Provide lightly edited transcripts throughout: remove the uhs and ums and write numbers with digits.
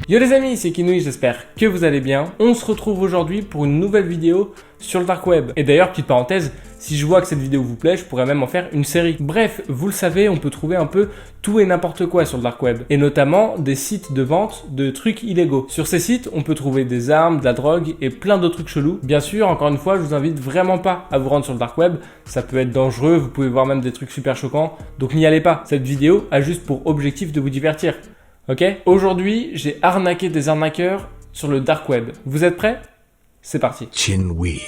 Yo les amis, c'est Kinouï, j'espère que vous allez bien. On se retrouve aujourd'hui pour une nouvelle vidéo sur le dark web. Et d'ailleurs, petite parenthèse, si je vois que cette vidéo vous plaît, je pourrais même en faire une série. Bref, vous le savez, on peut trouver un peu tout et n'importe quoi sur le dark web. Et notamment des sites de vente de trucs illégaux. Sur ces sites, on peut trouver des armes, de la drogue et plein d'autres trucs chelous. Bien sûr, encore une fois, je vous invite vraiment pas à vous rendre sur le dark web. Ça peut être dangereux, vous pouvez voir même des trucs super choquants. Donc n'y allez pas. Cette vidéo a juste pour objectif de vous divertir. Ok? Aujourd'hui, j'ai arnaqué des arnaqueurs sur le dark web. Vous êtes prêts? C'est parti. Kinouï.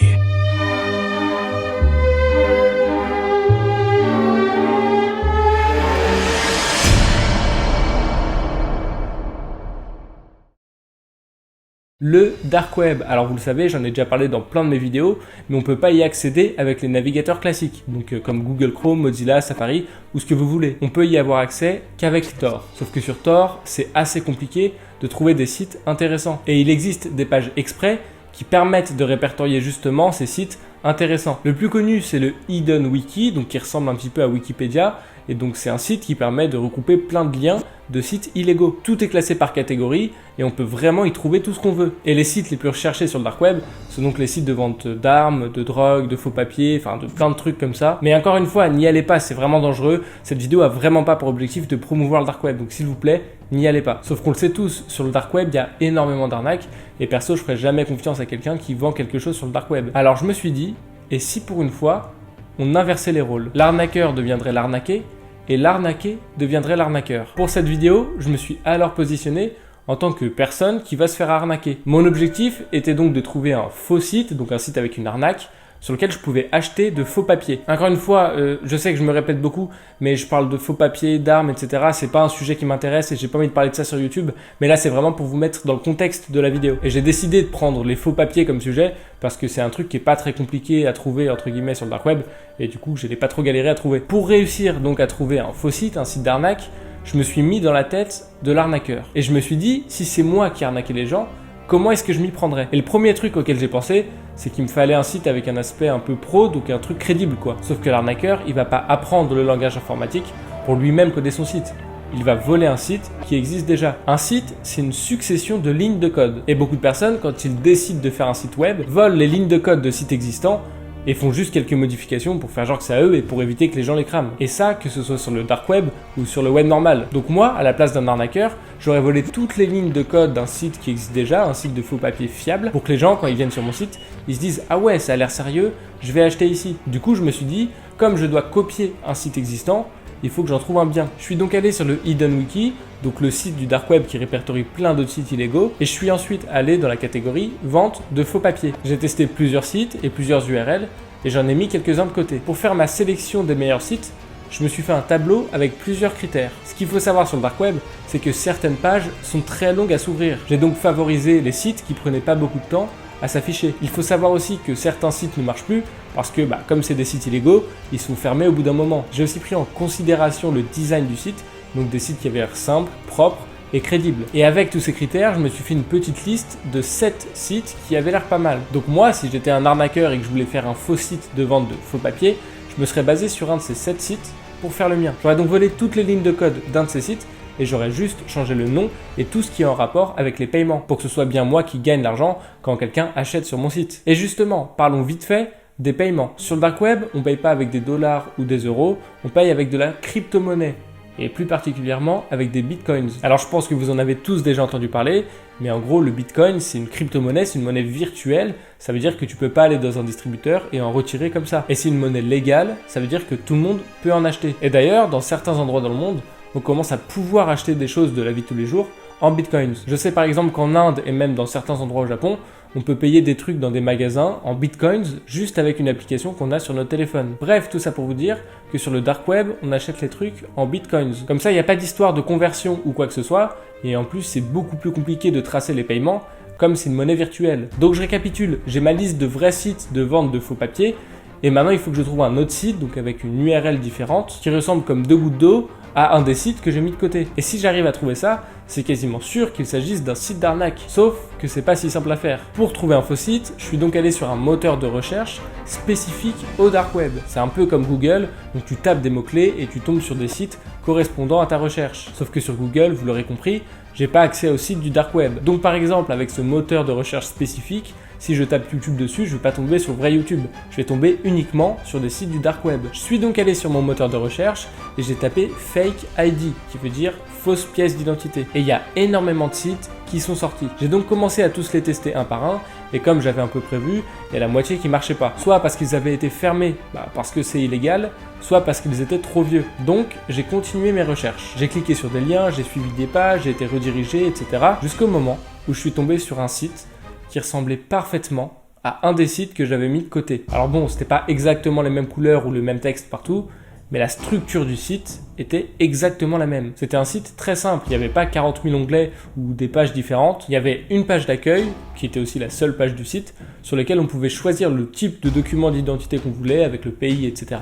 Le dark web, alors vous le savez, j'en ai déjà parlé dans plein de mes vidéos, mais on peut pas y accéder avec les navigateurs classiques, donc comme Google Chrome, Mozilla, Safari ou ce que vous voulez. On peut y avoir accès qu'avec Tor, sauf que sur Tor, c'est assez compliqué de trouver des sites intéressants. Et il existe des pages exprès qui permettent de répertorier justement ces sites intéressants. Le plus connu, c'est le Hidden Wiki, donc qui ressemble un petit peu à Wikipédia, et donc c'est un site qui permet de regrouper plein de liens de sites illégaux. Tout est classé par catégorie et on peut vraiment y trouver tout ce qu'on veut. Et les sites les plus recherchés sur le dark web sont donc les sites de vente d'armes, de drogue, de faux papiers, enfin de plein de trucs comme ça. Mais encore une fois, n'y allez pas, c'est vraiment dangereux. Cette vidéo a vraiment pas pour objectif de promouvoir le dark web, donc s'il vous plaît, n'y allez pas. Sauf qu'on le sait tous, sur le dark web, il y a énormément d'arnaques et perso, je ferai jamais confiance à quelqu'un qui vend quelque chose sur le dark web. Alors je me suis dit, et si pour une fois, on inversait les rôles? L'arnaqueur deviendrait l'arnaqué et l'arnaqué deviendrait l'arnaqueur. Pour cette vidéo, je me suis alors positionné en tant que personne qui va se faire arnaquer. Mon objectif était donc de trouver un faux site, donc un site avec une arnaque, sur lequel je pouvais acheter de faux papiers. Encore une fois, je sais que je me répète beaucoup, mais je parle de faux papiers, d'armes, etc. C'est pas un sujet qui m'intéresse et j'ai pas envie de parler de ça sur YouTube, mais là c'est vraiment pour vous mettre dans le contexte de la vidéo. Et j'ai décidé de prendre les faux papiers comme sujet parce que c'est un truc qui est pas très compliqué à trouver entre guillemets sur le dark web et du coup je n'ai pas trop galéré à trouver. Pour réussir donc à trouver un faux site, un site d'arnaque, je me suis mis dans la tête de l'arnaqueur. Et je me suis dit, si c'est moi qui arnaquais les gens, comment est-ce que je m'y prendrais? Et le premier truc auquel j'ai pensé, c'est qu'il me fallait un site avec un aspect un peu pro, donc un truc crédible quoi. Sauf que l'arnaqueur, il va pas apprendre le langage informatique pour lui-même coder son site. Il va voler un site qui existe déjà. Un site, c'est une succession de lignes de code. Et beaucoup de personnes, quand ils décident de faire un site web, volent les lignes de code de sites existants et font juste quelques modifications pour faire genre que c'est à eux et pour éviter que les gens les crament. Et ça, que ce soit sur le dark web ou sur le web normal. Donc moi, à la place d'un arnaqueur, j'aurais volé toutes les lignes de code d'un site qui existe déjà, un site de faux papier fiable, pour que les gens, quand ils viennent sur mon site, ils se disent « Ah ouais, ça a l'air sérieux, je vais acheter ici ». Du coup, je me suis dit, comme je dois copier un site existant, il faut que j'en trouve un bien. Je suis donc allé sur le Hidden Wiki, donc le site du dark web qui répertorie plein d'autres sites illégaux, et je suis ensuite allé dans la catégorie vente de faux papiers. J'ai testé plusieurs sites et plusieurs URL, et j'en ai mis quelques-uns de côté. Pour faire ma sélection des meilleurs sites, je me suis fait un tableau avec plusieurs critères. Ce qu'il faut savoir sur le dark web, c'est que certaines pages sont très longues à s'ouvrir. J'ai donc favorisé les sites qui prenaient pas beaucoup de temps à s'afficher. Il faut savoir aussi que certains sites ne marchent plus parce que comme c'est des sites illégaux, ils sont fermés au bout d'un moment. J'ai aussi pris en considération le design du site, donc des sites qui avaient l'air simples, propres et crédibles. Et avec tous ces critères, je me suis fait une petite liste de 7 sites qui avaient l'air pas mal. Donc moi, si j'étais un arnaqueur et que je voulais faire un faux site de vente de faux papiers, je me serais basé sur un de ces 7 sites pour faire le mien. J'aurais donc volé toutes les lignes de code d'un de ces sites et j'aurais juste changé le nom et tout ce qui est en rapport avec les paiements pour que ce soit bien moi qui gagne l'argent quand quelqu'un achète sur mon site. Et justement, parlons vite fait des paiements. Sur le dark web, on paye pas avec des dollars ou des euros, on paye avec de la crypto-monnaie et plus particulièrement avec des bitcoins. Alors je pense que vous en avez tous déjà entendu parler, mais en gros le bitcoin c'est une crypto-monnaie, c'est une monnaie virtuelle, ça veut dire que tu peux pas aller dans un distributeur et en retirer comme ça. Et c'est une monnaie légale, ça veut dire que tout le monde peut en acheter. Et d'ailleurs, dans certains endroits dans le monde, on commence à pouvoir acheter des choses de la vie de tous les jours en bitcoins. Je sais par exemple qu'en Inde et même dans certains endroits au Japon, on peut payer des trucs dans des magasins en bitcoins juste avec une application qu'on a sur notre téléphone. Bref, tout ça pour vous dire que sur le dark web, on achète les trucs en bitcoins. Comme ça, il n'y a pas d'histoire de conversion ou quoi que ce soit, et en plus, c'est beaucoup plus compliqué de tracer les paiements comme c'est une monnaie virtuelle. Donc je récapitule, j'ai ma liste de vrais sites de vente de faux papiers, et maintenant il faut que je trouve un autre site, donc avec une URL différente, qui ressemble comme deux gouttes d'eau à un des sites que j'ai mis de côté. Et si j'arrive à trouver ça, c'est quasiment sûr qu'il s'agisse d'un site d'arnaque. Sauf que c'est pas si simple à faire. Pour trouver un faux site, je suis donc allé sur un moteur de recherche spécifique au dark web. C'est un peu comme Google, donc tu tapes des mots-clés et tu tombes sur des sites correspondant à ta recherche. Sauf que sur Google, vous l'aurez compris, j'ai pas accès au site du dark web. Donc par exemple, avec ce moteur de recherche spécifique, si je tape YouTube dessus, je vais pas tomber sur le vrai YouTube. Je vais tomber uniquement sur des sites du dark web. Je suis donc allé sur mon moteur de recherche et j'ai tapé Fake ID, qui veut dire fausse pièce d'identité. Et il y a énormément de sites qui sont sortis. J'ai donc commencé à tous les tester un par un, et comme j'avais un peu prévu, il y a la moitié qui marchait pas. Soit parce qu'ils avaient été fermés, parce que c'est illégal, soit parce qu'ils étaient trop vieux. Donc j'ai continué mes recherches. J'ai cliqué sur des liens, j'ai suivi des pages, j'ai été redirigé, etc. jusqu'au moment où je suis tombé sur un site qui ressemblait parfaitement à un des sites que j'avais mis de côté. Alors bon, c'était pas exactement les mêmes couleurs ou le même texte partout, mais la structure du site était exactement la même. C'était un site très simple, il n'y avait pas 40 000 onglets ou des pages différentes. Il y avait une page d'accueil, qui était aussi la seule page du site, sur laquelle on pouvait choisir le type de document d'identité qu'on voulait, avec le pays, etc.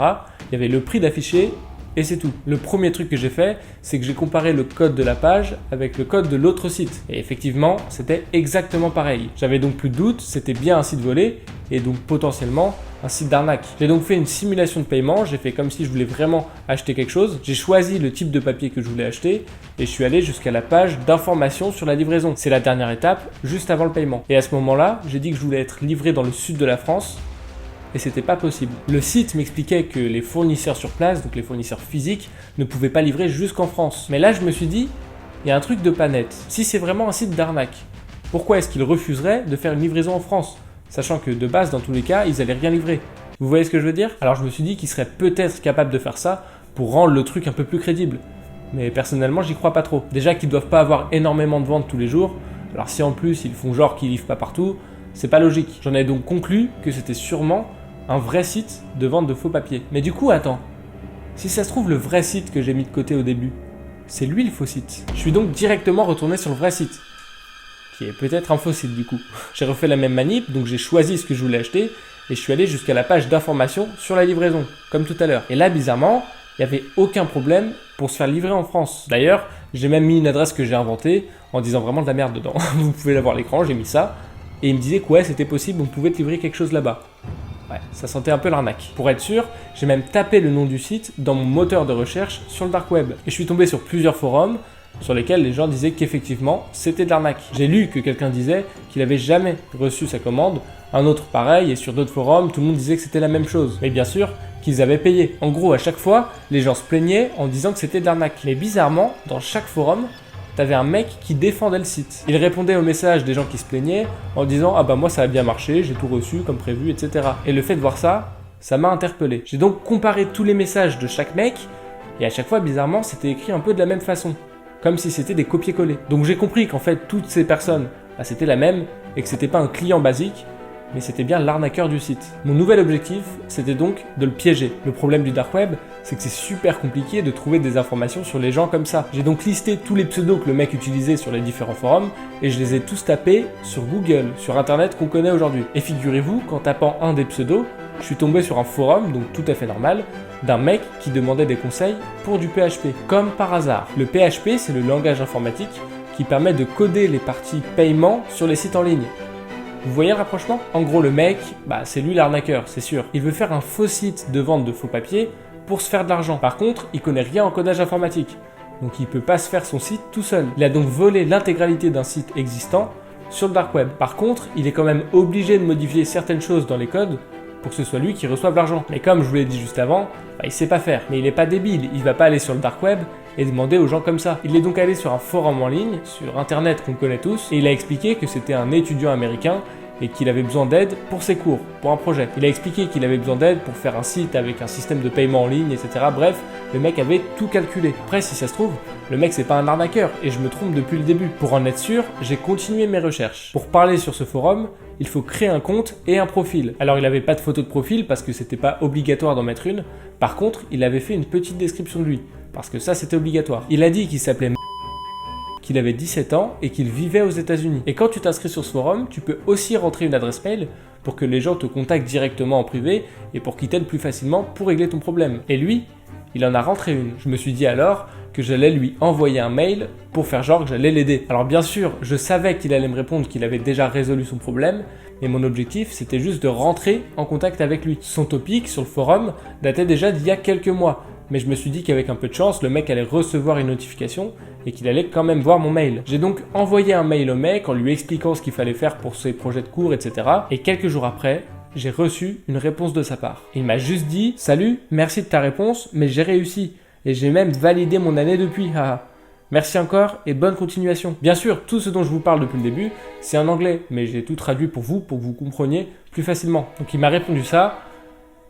Il y avait le prix d'affiché, et c'est tout. Le premier truc que j'ai fait, c'est que j'ai comparé le code de la page avec le code de l'autre site. Et effectivement, c'était exactement pareil. J'avais donc plus de doute, c'était bien un site volé, et donc potentiellement un site d'arnaque. J'ai donc fait une simulation de paiement, j'ai fait comme si je voulais vraiment acheter quelque chose. J'ai choisi le type de papier que je voulais acheter, et je suis allé jusqu'à la page d'information sur la livraison. C'est la dernière étape, juste avant le paiement. Et à ce moment-là, j'ai dit que je voulais être livré dans le sud de la France, et c'était pas possible. Le site m'expliquait que les fournisseurs sur place, donc les fournisseurs physiques, ne pouvaient pas livrer jusqu'en France. Mais là, je me suis dit, il y a un truc de pas net. Si c'est vraiment un site d'arnaque, pourquoi est-ce qu'ils refuseraient de faire une livraison en France, sachant que de base, dans tous les cas, ils allaient rien livrer? Vous voyez ce que je veux dire? Alors je me suis dit qu'ils seraient peut-être capables de faire ça pour rendre le truc un peu plus crédible. Mais personnellement, j'y crois pas trop. Déjà qu'ils doivent pas avoir énormément de ventes tous les jours, alors si en plus ils font genre qu'ils livrent pas partout, c'est pas logique. J'en ai donc conclu que c'était sûrement un vrai site de vente de faux papiers. Mais du coup, attends. Si ça se trouve, le vrai site que j'ai mis de côté au début, c'est lui le faux site. Je suis donc directement retourné sur le vrai site, qui est peut-être un faux site du coup. J'ai refait la même manip, donc j'ai choisi ce que je voulais acheter, et je suis allé jusqu'à la page d'information sur la livraison, comme tout à l'heure. Et là, bizarrement, il n'y avait aucun problème pour se faire livrer en France. D'ailleurs, j'ai même mis une adresse que j'ai inventée, en disant vraiment de la merde dedans. Vous pouvez la voir à l'écran, j'ai mis ça. Et il me disait que ouais, c'était possible, on pouvait te livrer quelque chose là-bas. Ouais, ça sentait un peu l'arnaque. Pour être sûr, j'ai même tapé le nom du site dans mon moteur de recherche sur le dark web. Et je suis tombé sur plusieurs forums sur lesquels les gens disaient qu'effectivement, c'était de l'arnaque. J'ai lu que quelqu'un disait qu'il n'avait jamais reçu sa commande, un autre pareil, et sur d'autres forums, tout le monde disait que c'était la même chose. Mais bien sûr, qu'ils avaient payé. En gros, à chaque fois, les gens se plaignaient en disant que c'était de l'arnaque. Mais bizarrement, dans chaque forum, t'avais un mec qui défendait le site. Il répondait aux messages des gens qui se plaignaient en disant « Ah bah moi ça a bien marché, j'ai tout reçu comme prévu, etc. » Et le fait de voir ça, ça m'a interpellé. J'ai donc comparé tous les messages de chaque mec, et à chaque fois, bizarrement, c'était écrit un peu de la même façon. Comme si c'était des copier-coller. Donc j'ai compris qu'en fait, toutes ces personnes, c'était la même, et que c'était pas un client basique, mais c'était bien l'arnaqueur du site. Mon nouvel objectif, c'était donc de le piéger. Le problème du dark web, c'est que c'est super compliqué de trouver des informations sur les gens comme ça. J'ai donc listé tous les pseudos que le mec utilisait sur les différents forums, et je les ai tous tapés sur Google, sur internet qu'on connaît aujourd'hui. Et figurez-vous qu'en tapant un des pseudos, je suis tombé sur un forum, donc tout à fait normal, d'un mec qui demandait des conseils pour du PHP. Comme par hasard. Le PHP, c'est le langage informatique qui permet de coder les parties paiement sur les sites en ligne. Vous voyez le rapprochement? En gros, le mec, c'est lui l'arnaqueur, c'est sûr. Il veut faire un faux site de vente de faux papiers pour se faire de l'argent. Par contre, il connaît rien en codage informatique. Donc il peut pas se faire son site tout seul. Il a donc volé l'intégralité d'un site existant sur le dark web. Par contre, il est quand même obligé de modifier certaines choses dans les codes pour que ce soit lui qui reçoive l'argent. Mais comme je vous l'ai dit juste avant, il sait pas faire. Mais il est pas débile, il va pas aller sur le dark web et demander aux gens comme ça. Il est donc allé sur un forum en ligne, sur internet qu'on connaît tous, et il a expliqué que c'était un étudiant américain et qu'il avait besoin d'aide pour ses cours, pour un projet. Il a expliqué qu'il avait besoin d'aide pour faire un site avec un système de paiement en ligne, etc. Bref, le mec avait tout calculé. Après, si ça se trouve, le mec c'est pas un arnaqueur, et je me trompe depuis le début. Pour en être sûr, j'ai continué mes recherches. Pour parler sur ce forum, il faut créer un compte et un profil. Alors il avait pas de photo de profil parce que c'était pas obligatoire d'en mettre une. Par contre, il avait fait une petite description de lui, parce que ça c'était obligatoire. Il a dit qu'il s'appelait qu'il avait 17 ans et qu'il vivait aux États-Unis. Et quand tu t'inscris sur ce forum, tu peux aussi rentrer une adresse mail pour que les gens te contactent directement en privé et pour qu'ils t'aident plus facilement pour régler ton problème. Et lui, il en a rentré une. Je me suis dit alors que j'allais lui envoyer un mail pour faire genre que j'allais l'aider. Alors bien sûr, je savais qu'il allait me répondre qu'il avait déjà résolu son problème, mais mon objectif c'était juste de rentrer en contact avec lui. Son topic sur le forum datait déjà d'il y a quelques mois. mais je me suis dit qu'avec un peu de chance, le mec allait recevoir une notification et qu'il allait quand même voir mon mail. J'ai donc envoyé un mail au mec en lui expliquant ce qu'il fallait faire pour ses projets de cours, etc. Et quelques jours après, j'ai reçu une réponse de sa part. Il m'a juste dit « Salut, merci de ta réponse, mais j'ai réussi. Et j'ai même validé mon année depuis, haha. Merci encore et bonne continuation. » Bien sûr, tout ce dont je vous parle depuis le début, c'est en anglais, mais j'ai tout traduit pour que vous compreniez plus facilement. Donc il m'a répondu ça,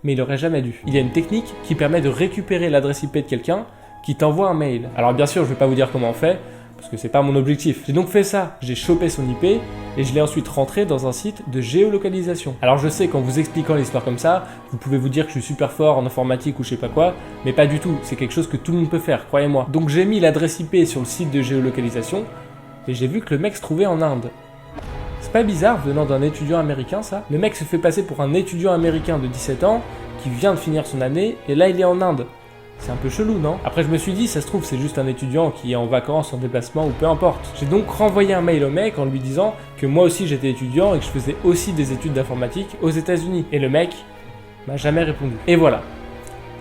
mais il aurait jamais dû. Il y a une technique qui permet de récupérer l'adresse IP de quelqu'un qui t'envoie un mail. Alors bien sûr, je ne vais pas vous dire comment on fait, parce que c'est pas mon objectif. J'ai donc fait ça, j'ai chopé son IP et je l'ai ensuite rentré dans un site de géolocalisation. Alors je sais qu'en vous expliquant l'histoire comme ça, vous pouvez vous dire que je suis super fort en informatique ou je sais pas quoi, mais pas du tout, c'est quelque chose que tout le monde peut faire, croyez-moi. Donc j'ai mis l'adresse IP sur le site de géolocalisation et j'ai vu que le mec se trouvait en Inde. C'est pas bizarre venant d'un étudiant américain ça? Le mec se fait passer pour un étudiant américain de 17 ans qui vient de finir son année et là il est en Inde. C'est un peu chelou, non? Après je me suis dit, ça se trouve c'est juste un étudiant qui est en vacances, en déplacement ou peu importe. J'ai donc renvoyé un mail au mec en lui disant que moi aussi j'étais étudiant et que je faisais aussi des études d'informatique aux États-Unis. Et le mec m'a jamais répondu. Et voilà.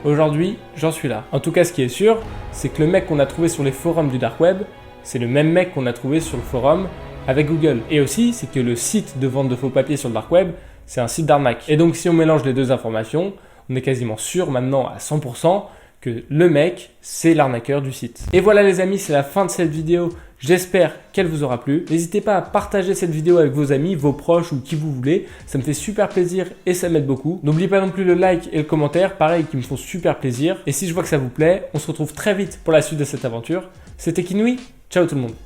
Aujourd'hui, j'en suis là. En tout cas, ce qui est sûr, c'est que le mec qu'on a trouvé sur les forums du dark web, c'est le même mec qu'on a trouvé sur le forum avec Google. Et aussi, c'est que le site de vente de faux papiers sur le dark web, c'est un site d'arnaque. Et donc si on mélange les deux informations, on est quasiment sûr maintenant à 100% que le mec, c'est l'arnaqueur du site. Et voilà les amis, c'est la fin de cette vidéo. J'espère qu'elle vous aura plu. N'hésitez pas à partager cette vidéo avec vos amis, vos proches ou qui vous voulez. Ça me fait super plaisir et ça m'aide beaucoup. N'oubliez pas non plus le like et le commentaire, pareil, qui me font super plaisir. Et si je vois que ça vous plaît, on se retrouve très vite pour la suite de cette aventure. C'était Kinoui, ciao tout le monde.